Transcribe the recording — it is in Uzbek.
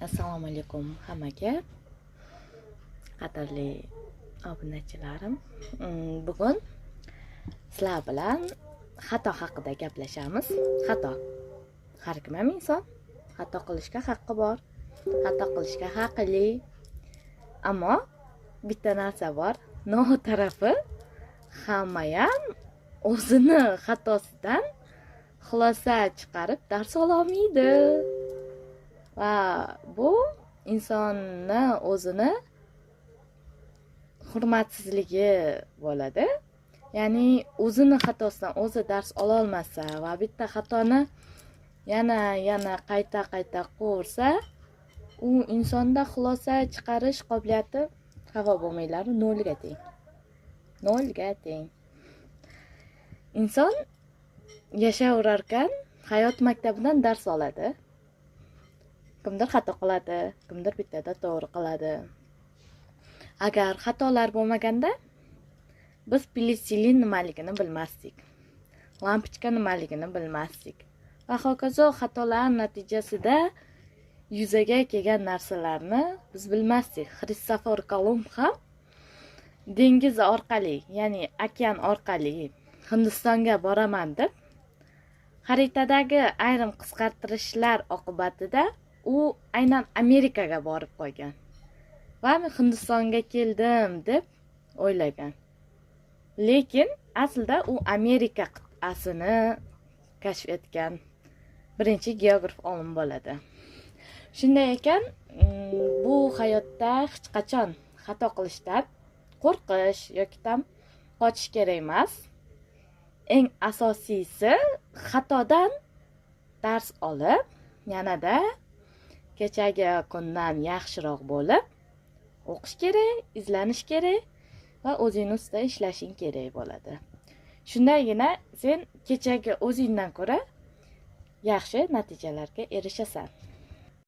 Assalomu alaykum hammaga. Qadrli obunachilarim. Bugun sizlar bilan xato haqida gaplashamiz. Xato. Har kim ham inson xato qilishga haqqi bor. Xato qilishga haqli. Ammo bitta narsa bor. Nohu tarafi hamma ham o'zini xatosidan xulosa chiqarib dars ola olmaydi. Va bu insonni o'zini hurmatsizligi bo'ladi. Ya'ni o'zini xatosidan o'zi dars ola olmasa va bitta xatoni yana qayta qilsa, u insonda xulosa chiqarish qobiliyati havo bo'lmaylari nolga teng. Nolga teng. Inson yashayverarkan hayot maktabidan dars oladi. Kimdir xato qiladi, kimdir bittada to'g'ri qiladi. Agar xatolar bo'lmaganda biz penicillin nimaligini bilmasdik. Lampochka nimaligini bilmasdik. Va hokazo xatolar natijasida yuzaga kelgan narsalarni biz bilmasdik. Xristofor Kolumb ham dengiz orqali, ya'ni okean orqali Hindistonga boraman deb xaritadagi ayrim qisqartirishlar oqibatida u aynan Amerikaga borib qolgan. Va men Hindistonga keldim deb o'ylagan. Lekin aslida u Amerika qit'asini kashf etgan birinchi geograf olim bo'ladi. Shunday ekan, bu hayotda hech qachon xato qilishdan qo'rqish yoki ham qochish kerak emas. Eng asosiysi xatodan dars olib, yanada kechagi kundan yaxshiroq bo'lib o'qish kerak, izlanish kerak va o'zing ustida ishlashing kerak bo'ladi. Shundagina sen kechagi o'zingdan ko'ra yaxshi natijalarga erishasan.